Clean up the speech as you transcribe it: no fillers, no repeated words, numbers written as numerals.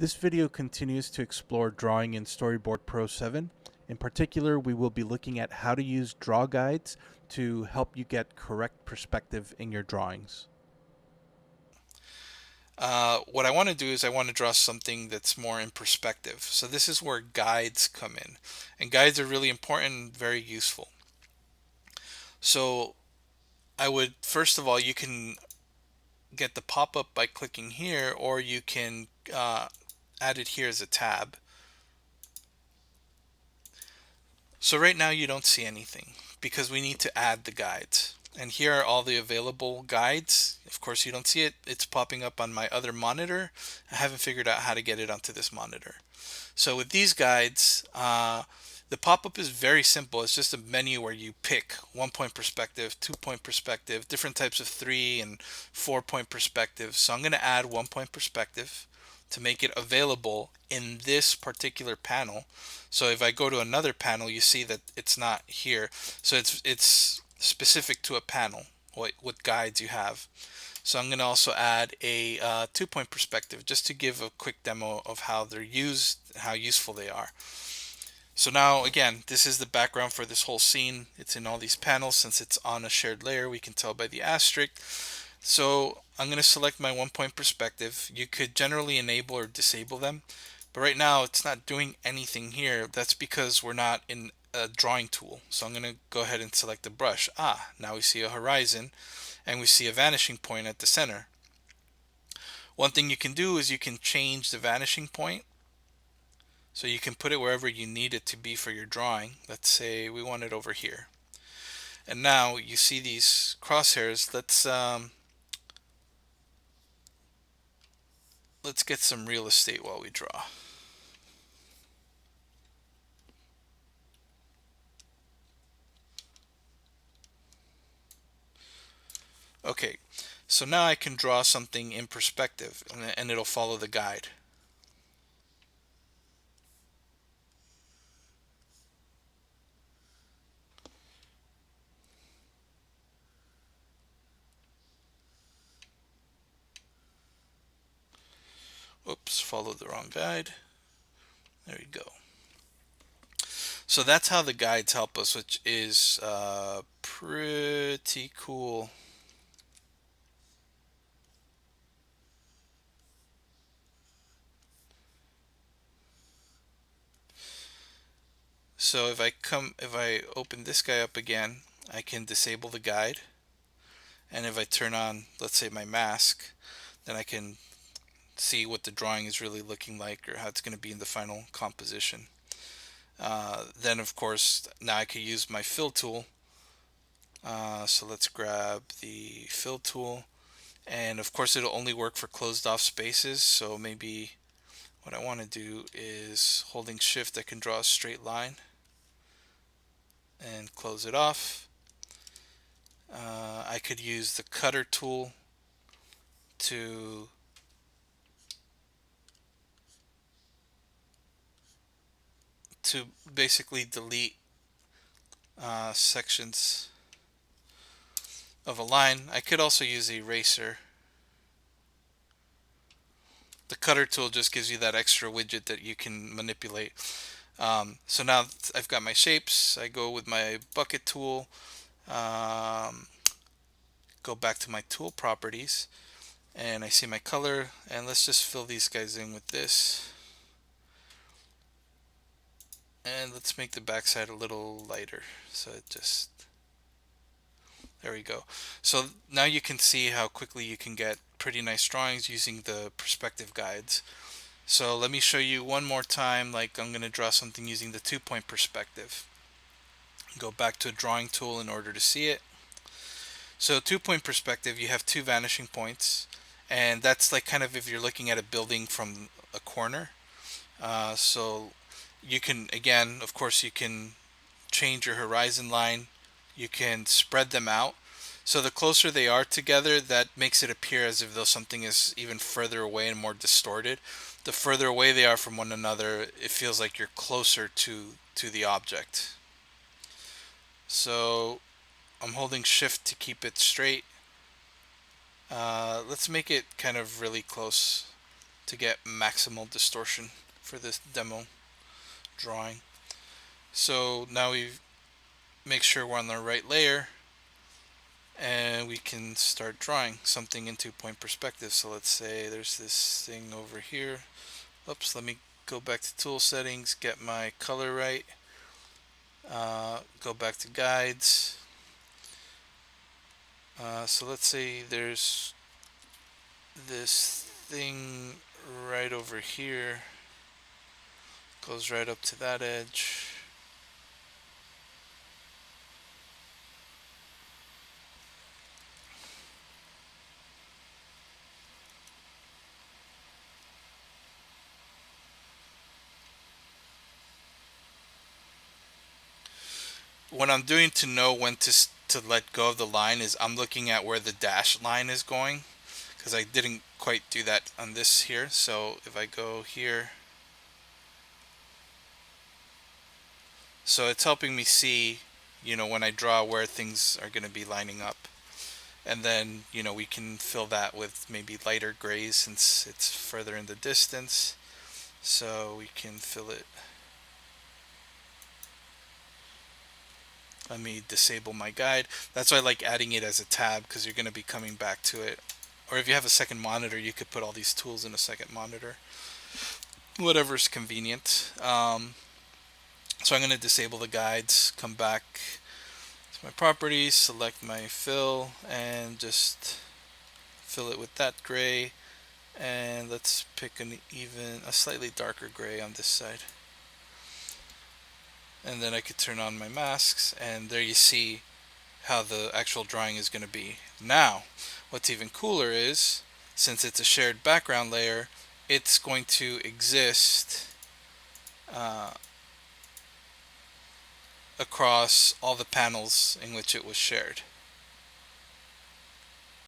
This video continues to explore drawing in Storyboard Pro 7. In particular, we will be looking at how to use draw guides to help you get correct perspective in your drawings. What I want to do is I want to draw something that's more in perspective. So this is where guides come in. And guides are really important and very useful. So I would, first of all, you can get the pop-up by clicking here, or you can add it here as a tab. So right now you don't see anything because we need to add the guides. And here are all the available guides. Of course, you don't see it. It's popping up on my other monitor. I haven't figured out how to get it onto this monitor. So with these guides, the pop-up is very simple. It's just a menu where you pick 1-point perspective, 2-point perspective, different types of 3 and 4-point perspective. So I'm going to add 1-point perspective to make it available in this particular panel. So if I go to another panel, you see that it's not here. So it's specific to a panel, what guides you have. So I'm going to also add a 2-point perspective just to give a quick demo of how they're used, how useful they are. So now again, this is the background for this whole scene. It's in all these panels. Since it's on a shared layer, we can tell by the asterisk. So I'm going to select my 1-point perspective. You could generally enable or disable them, but right now it's not doing anything here. That's because we're not in a drawing tool. So I'm going to go ahead and select the brush. Now we see a horizon and we see a vanishing point at the center. One thing you can do is you can change the vanishing point. So you can put it wherever you need it to be for your drawing. Let's say we want it over here. And now you see these crosshairs. Let's get some real estate while we draw. Okay, so now I can draw something in perspective and it'll follow the guide. Oops, followed the wrong guide. There you go. So that's how the guides help us, which is pretty cool. So if I open this guy up again, I can disable the guide. And if I turn on, let's say, my mask, then I can see what the drawing is really looking like or how it's going to be in the final composition. Then of course, now I could use my fill tool. So let's grab the fill tool. And of course, it'll only work for closed off spaces. So maybe what I want to do is holding shift, I can draw a straight line and close it off. I could use the cutter tool to basically delete sections of a line. I could also use the eraser. The cutter tool just gives you that extra widget that you can manipulate. So now I've got my shapes. I go with my bucket tool, um, go back to my tool properties, and I see my color, and let's just fill these guys in with this. And let's make the backside a little lighter. So it just, there we go. So now you can see how quickly you can get pretty nice drawings using the perspective guides. So let me show you one more time. Like I'm going to draw something using the 2-point perspective. Go back to a drawing tool in order to see it. So 2-point perspective, you have 2 vanishing points, and that's like kind of if you're looking at a building from a corner. So you can, again, of course, you can change your horizon line. You can spread them out. So the closer they are together, that makes it appear as if though something is even further away and more distorted. The further away they are from one another, it feels like you're closer to the object. So I'm holding shift to keep it straight. Let's make it kind of really close. to get maximal distortion for this demo drawing. So now we make sure we're on the right layer, and we can start drawing something in 2-point perspective. So let's say there's this thing over here. Oops, let me go back to tool settings, get my color right, go back to guides. So let's say there's this thing right over here, goes right up to that edge. What I'm doing to know when to let go of the line is I'm looking at where the dash line is going, because I didn't quite do that on this here. So if I go here, so it's helping me see, when I draw where things are going to be lining up. And then, we can fill that with maybe lighter grays since it's further in the distance. So we can fill it. Let me disable my guide. That's why I like adding it as a tab, because you're going to be coming back to it. Or if you have a second monitor, you could put all these tools in a second monitor. Whatever's convenient. So I'm going to disable the guides, come back to my properties, select my fill, and just fill it with that gray. And let's pick a slightly darker gray on this side. And then I could turn on my masks, and there you see how the actual drawing is going to be. Now, what's even cooler is, since it's a shared background layer, it's going to exist across all the panels in which it was shared.